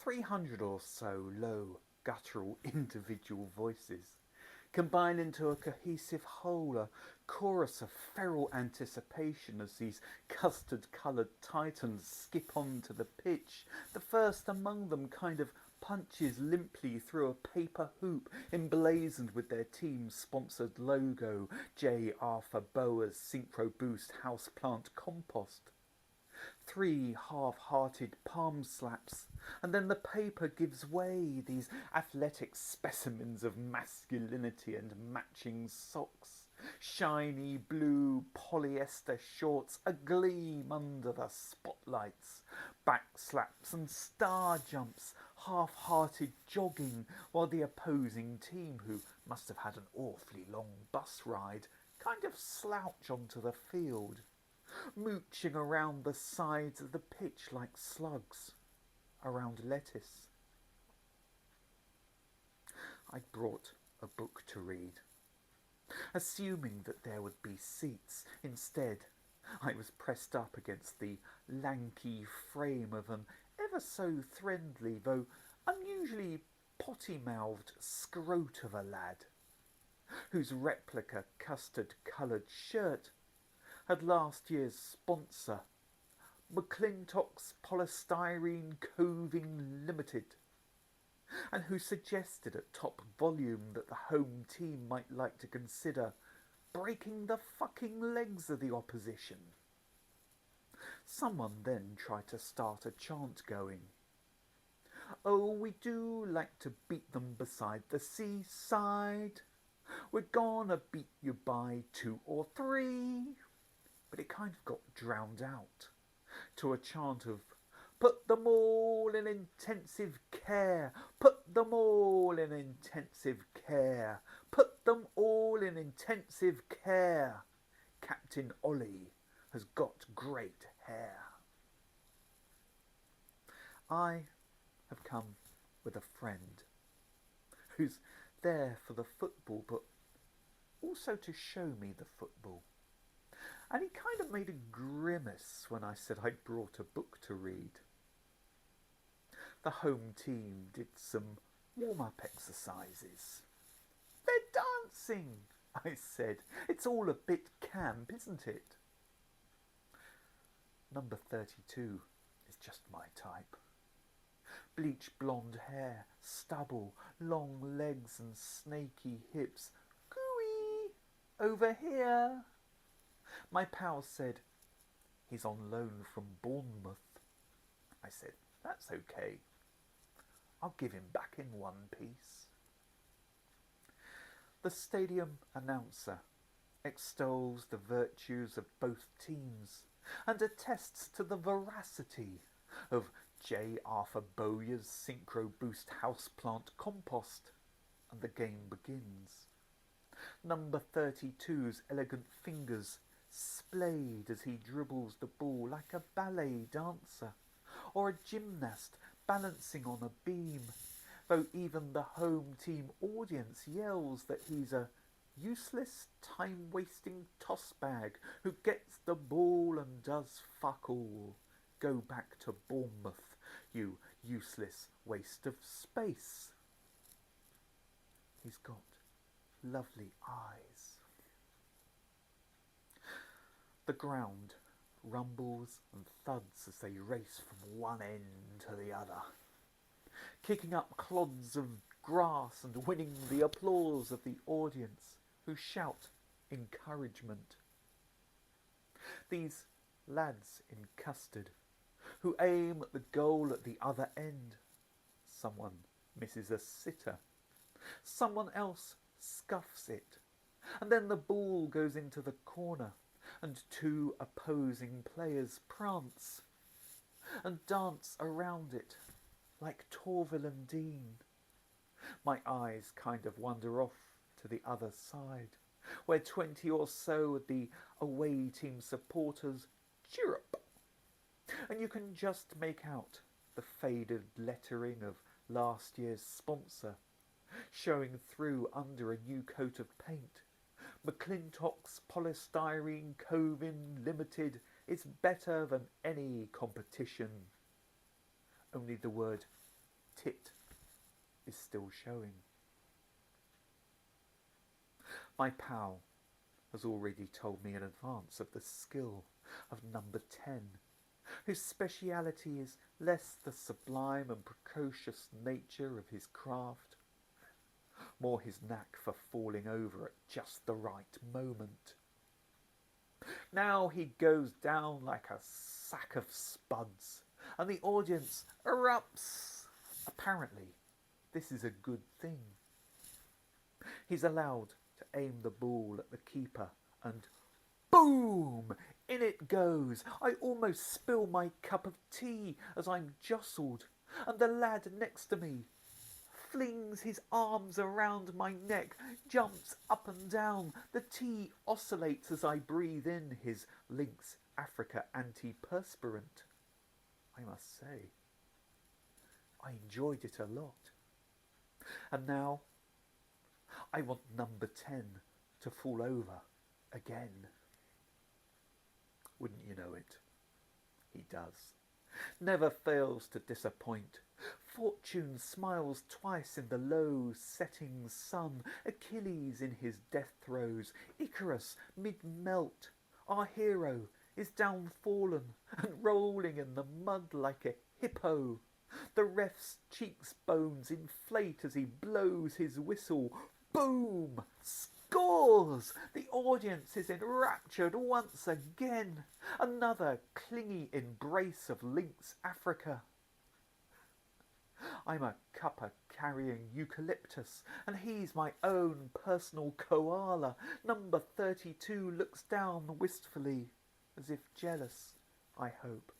300 or so low, guttural individual voices combine into a cohesive whole, a chorus of feral anticipation as these custard-coloured titans skip onto the pitch. The first among them kind of punches limply through a paper hoop emblazoned with their team-sponsored logo, J. Arthur Bower's Synchro Boost Houseplant Compost. 3 half-hearted palm slaps, and then the paper gives way, these athletic specimens of masculinity and matching socks, shiny blue polyester shorts agleam under the spotlights, back slaps and star jumps, half-hearted jogging, while the opposing team, who must have had an awfully long bus ride, kind of slouch onto the field, mooching around the sides of the pitch like slugs around lettuce. I brought a book to read, assuming that there would be seats. Instead, I was pressed up against the lanky frame of an ever so friendly, though unusually potty-mouthed scrote of a lad, whose replica custard-coloured shirt had last year's sponsor, McClintock's Polystyrene Coving Limited, and who suggested at top volume that the home team might like to consider breaking the fucking legs of the opposition. Someone then tried to start a chant going, "Oh, we do like to beat them beside the seaside. We're gonna beat you by 2 or 3. But it kind of got drowned out to a chant of, "Put them all in intensive care, put them all in intensive care, put them all in intensive care. Captain Ollie has got great hair." I have come with a friend who's there for the football, but also to show me the football. And he kind of made a grimace when I said I'd brought a book to read. The home team did some warm-up exercises. "They're dancing," I said. "It's all a bit camp, isn't it?" Number 32 is just my type. Bleach blonde hair, stubble, long legs and snaky hips. "Gooey! Over here!" My pal said, "He's on loan from Bournemouth." I said, "That's okay. I'll give him back in one piece." The stadium announcer extols the virtues of both teams and attests to the veracity of J. Arthur Bowyer's Synchro Boost Houseplant Compost, and the game begins. Number 32's elegant fingers splayed as he dribbles the ball like a ballet dancer or a gymnast balancing on a beam, though even the home team audience yells that he's a useless, time-wasting toss-bag who gets the ball and does fuck all. Go back to Bournemouth, you useless waste of space. He's got lovely eyes. The ground rumbles and thuds as they race from one end to the other, kicking up clods of grass and winning the applause of the audience, who shout encouragement. These lads in custard, who aim at the goal at the other end. Someone misses a sitter. Someone else scuffs it. And then the ball goes into the corner, and 2 opposing players prance and dance around it like Torville and Dean. My eyes kind of wander off to the other side, where 20 or so of the away team supporters chirrup, and you can just make out the faded lettering of last year's sponsor showing through under a new coat of paint. McClintock's Polystyrene Coving Limited is better than any competition. Only the word tit is still showing. My pal has already told me in advance of the skill of number 10, whose speciality is less the sublime and precocious nature of his craft, more his knack for falling over at just the right moment. Now he goes down like a sack of spuds, and the audience erupts. Apparently, this is a good thing. He's allowed to aim the ball at the keeper, and boom! In it goes. I almost spill my cup of tea as I'm jostled, and the lad next to me flings his arms around my neck, jumps up and down. The tea oscillates as I breathe in his Lynx Africa antiperspirant. I must say, I enjoyed it a lot. And now, I want number 10 to fall over again. Wouldn't you know it? He does. Never fails to disappoint. Fortune smiles twice in the low setting sun. Achilles in his death throes. Icarus mid-melt. Our hero is down-fallen and rolling in the mud like a hippo. The ref's cheekbones inflate as he blows his whistle. Boom! Scores! The audience is enraptured once again. Another clingy embrace of Lynx Africa. I'm a cuppa-carrying eucalyptus, and he's my own personal koala. Number 32 looks down wistfully, as if jealous, I hope.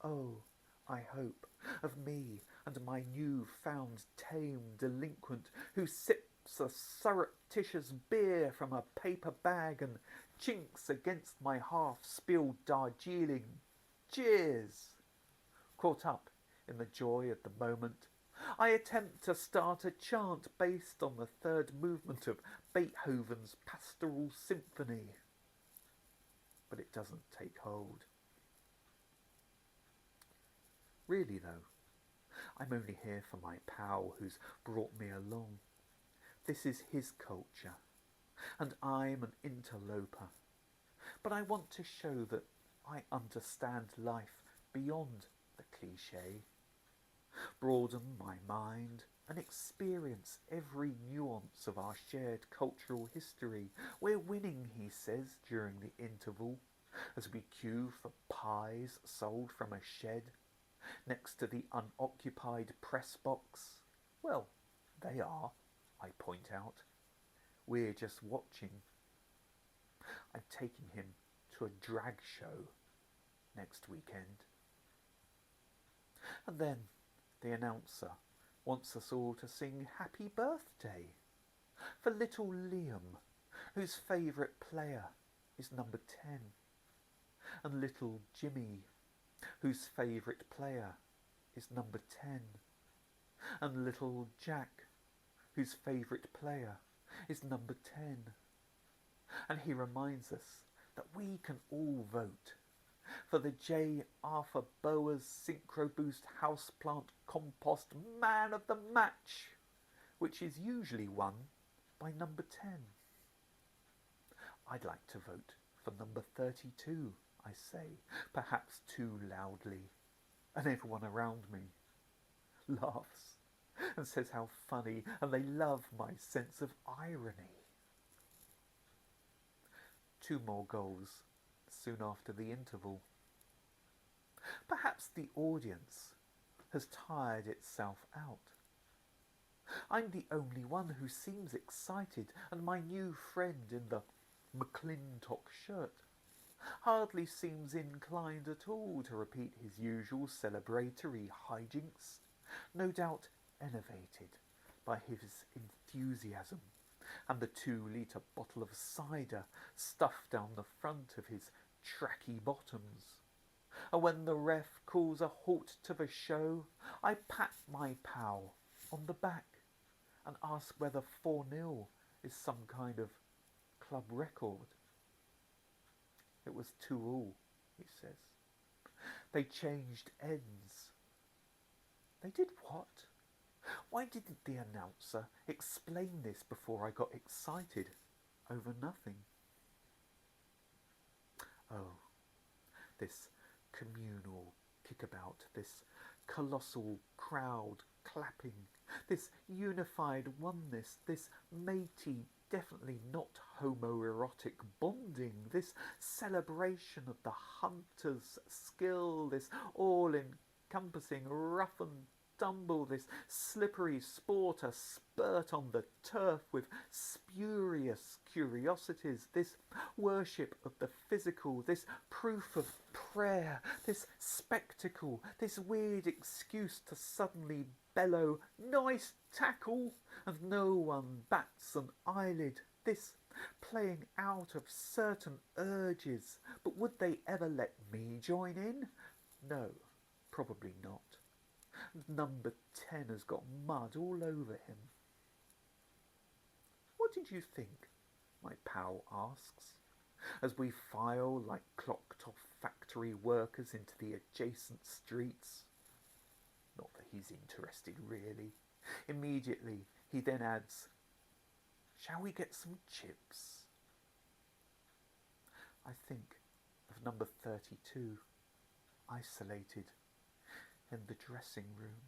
Oh, I hope, of me and my new-found tame delinquent who sips a surreptitious beer from a paper bag and chinks against my half-spilled Darjeeling. Cheers! Caught up in the joy of the moment, I attempt to start a chant based on the third movement of Beethoven's Pastoral Symphony, but it doesn't take hold. Really though, I'm only here for my pal who's brought me along. This is his culture, and I'm an interloper. But I want to show that I understand life beyond the cliché, broaden my mind and experience every nuance of our shared cultural history. We're winning, he says during the interval, as we queue for pies sold from a shed next to the unoccupied press box. Well, they are, I point out. We're just watching. I'm taking him to a drag show next weekend. And then the announcer wants us all to sing Happy Birthday for little Liam, whose favourite player is number 10, and little Jimmy, whose favourite player is number 10, and little Jack, whose favourite player is number 10. And he reminds us that we can all vote for the J. Arthur Boas Synchro Boost Houseplant Compost Man of the Match, which is usually won by number 10. I'd like to vote for number 32, I say, perhaps too loudly, and everyone around me laughs and says how funny, and they love my sense of irony. 2 more goals soon after the interval. Perhaps the audience has tired itself out. I'm the only one who seems excited, and my new friend in the McClintock shirt hardly seems inclined at all to repeat his usual celebratory hijinks, no doubt enervated by his enthusiasm and the 2-litre bottle of cider stuffed down the front of his tracky bottoms. And when the ref calls a halt to the show, I pat my pal on the back and ask whether 4-0 is some kind of club record. It was 2-2, he says. They changed ends. They did what? Why didn't the announcer explain this before I got excited over nothing? Oh, this communal kickabout, this colossal crowd clapping, this unified oneness, this matey, definitely not homoerotic bonding, this celebration of the hunter's skill, this all-encompassing rough and tumble, this slippery sport, a spurt on the turf with spurious curiosities, this worship of the physical, this proof of prayer, this spectacle, this weird excuse to suddenly bellow, "Nice tackle!" and no one bats an eyelid, this playing out of certain urges, but would they ever let me join in? No, probably not. Number 10 has got mud all over him. What did you think? My pal asks, as we file like clocked-off factory workers into the adjacent streets. Not that he's interested, really. Immediately, he then adds, "Shall we get some chips?" I think of number 32, isolated in the dressing room.